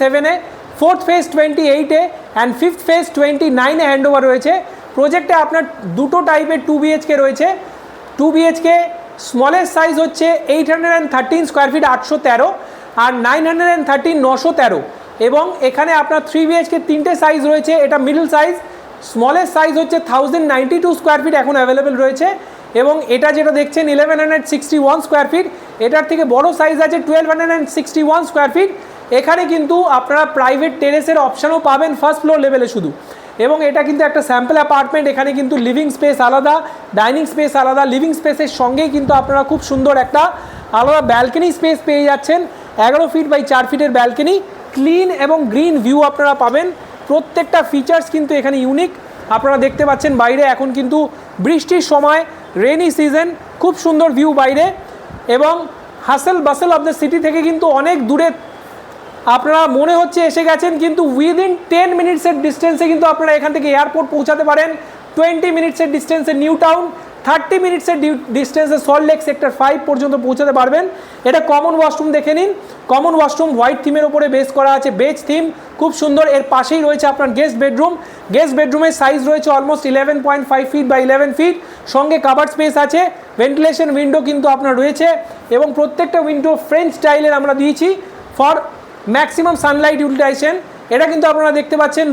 27-এ, 4th phase 28-এ and 5th phase 29-এ handover রয়েছে। প্রজেক্টে আপনার দুটো টাইপের 2 BHK রয়েছে। 2 BHK স্মলেস্ট সাইজ হচ্ছে 813 স্কোয়ার ফিট 813, আর 913 913, এবং এখানে আপনার 3 BHK তিনটে সাইজ রয়েছে। এটা মিডল সাইজ, স্মলেস্ট সাইজ হচ্ছে 1092 স্কোয়ার ফিট এখন অ্যাভেলেবেল রয়েছে, এবং এটা যেটা দেখছেন 1161 স্কোয়ার ফিট, এটার থেকে বড় সাইজ আছে 1261 স্কোয়ার ফিট। এখানে কিন্তু আপনারা প্রাইভেট টেরেসের অপশানও পাবেন ফার্স্ট ফ্লোর লেভেলে শুধু, এবং এটা কিন্তু একটা স্যাম্পল অ্যাপার্টমেন্ট। এখানে কিন্তু লিভিং স্পেস আলাদা, ডাইনিং স্পেস আলাদা, লিভিং স্পেসের সঙ্গেই কিন্তু আপনারা খুব সুন্দর একটা আলাদা ব্যালকনি স্পেস পেয়ে যাচ্ছেন। 11 ফিট বাই 4 ফিটের ব্যালকনি, ক্লিন এবং গ্রিন ভিউ আপনারা পাবেন। প্রত্যেকটা ফিচার্স কিন্তু এখানে ইউনিক। আপনারা দেখতে পাচ্ছেন বাইরে এখন কিন্তু বৃষ্টির সময়, রেনি সিজন, খুব সুন্দর ভিউ বাইরে, এবং hassle basil of the city থেকে কিন্তু অনেক দূরে আপনারা মনে হচ্ছে এসে গেছেন, কিন্তু উইদিন 10 মিনিটসের ডিস্টেন্সে কিন্তু আপনারা এখান থেকে এয়ারপোর্ট পৌঁছাতে পারেন। 20 মিনিটসের ডিস্টেন্সে নিউ টাউন, 30 মিনিটসের ডিস্টেন্সে সল্ট লেক সেক্টর 5 পর্যন্ত পৌঁছাতে পারবেন। এটা কমন ওয়াশরুম দেখে নিন। কমন ওয়াশরুম হোয়াইট থিমের ওপরে বেস করা আছে, বেজ থিম, খুব সুন্দর। এর পাশেই রয়েছে আপনার গেস্ট বেডরুম। গেস্ট বেডরুমের সাইজ রয়েছে অলমোস্ট 11.5 ফিট বাই 11 ফিট, সঙ্গে কাভার্ড স্পেস আছে, ভেন্টিলেশন উইন্ডো কিন্তু আপনার রয়েছে, এবং প্রত্যেকটা উইন্ডো ফ্রেঞ্চ স্টাইলের আমরা দিয়েছি ফর ম্যাক্সিমাম সানলাইট ইউটিলাইজেশন। এটা কিন্তু আপনারা দেখতে পাচ্ছেন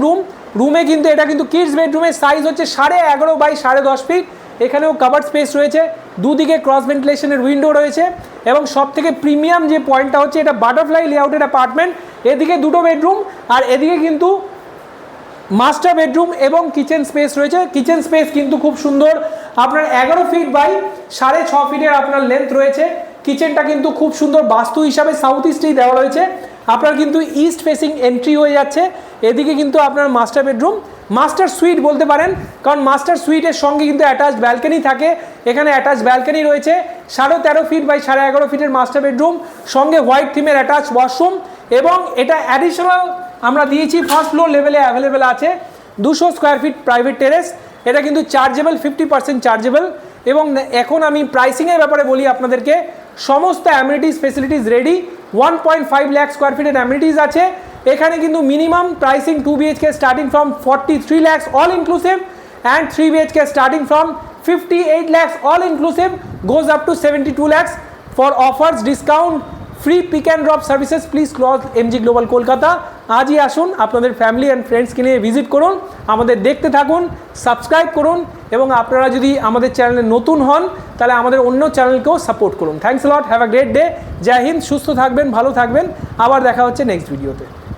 রুমে কিন্তু এটা কিন্তু কিডস বেডরুমের সাইজ হচ্ছে 11.5 বাই 10.5 ফিট। এখানেও কাভার্ড স্পেস রয়েছে, দুদিকে ক্রস ভেন্টিলেশনের উইন্ডো রয়েছে, এবং সব থেকে প্রিমিয়াম যে পয়েন্টটা হচ্ছে এটা বাটারফ্লাই লেআউটের অ্যাপার্টমেন্ট। এদিকে দুটো বেডরুম, আর এদিকে কিন্তু মাস্টার বেডরুম এবং কিচেন স্পেস রয়েছে। কিচেন স্পেস কিন্তু খুব সুন্দর, আপনার 11 ফিট বাই 6.5 ফিটের আপনার লেন্থ রয়েছে। কিচেনটা কিন্তু খুব সুন্দর বাস্তু হিসাবে সাউথ ইস্টেই দেওয়া রয়েছে। আপনার কিন্তু ইস্ট ফেসিং এন্ট্রি হয়ে যাচ্ছে। এদিকে কিন্তু আপনার মাস্টার বেডরুম, মাস্টার সুইট বলতে পারেন, কারণ মাস্টার সুইটের সঙ্গে কিন্তু অ্যাটাচড ব্যালকনি থাকে। এখানে অ্যাটাচ ব্যালকনি রয়েছে। 13.5 ফিট বাই 11.5 ফিটের মাস্টার বেডরুম, সঙ্গে হোয়াইট থিমের অ্যাটাচ ওয়াশরুম, এবং এটা অ্যাডিশনাল আমরা দিয়েছি ফার্স্ট ফ্লোর লেভেলে অ্যাভেলেবেল আছে 200 স্কোয়ার ফিট প্রাইভেট টেরেস। এটা কিন্তু চার্জেবল, 50% চার্জেবল। এবং এখন আমি প্রাইসিংয়ের ব্যাপারে বলি আপনাদেরকে। সমস্ত amenities facilities ready. 1.5 lakh square ফিটের অ্যামিনিটিস আছে। এখানে কিন্তু minimum pricing 2 BHK starting from 43 lakhs all inclusive, and 3 BHK starting from 58 lakhs all inclusive goes up to 72 lakhs. For offers, discount, free pick and drop services, please call MG Global Kolkata. আজই আসুন, আপনাদের family and ফ্রেন্ডসকে নিয়ে visit করুন, আমাদের দেখতে থাকুন, subscribe করুন, এবং আপনারা যদি আমাদের চ্যানেলে নতুন হন তাহলে আমাদের অন্য চ্যানেলকেও সাপোর্ট করুন। Thanks lot, have a great day. জয় হিন্দ, সুস্থ থাকবেন, ভালো থাকবেন। আবার দেখা হচ্ছে নেক্সট ভিডিওতে।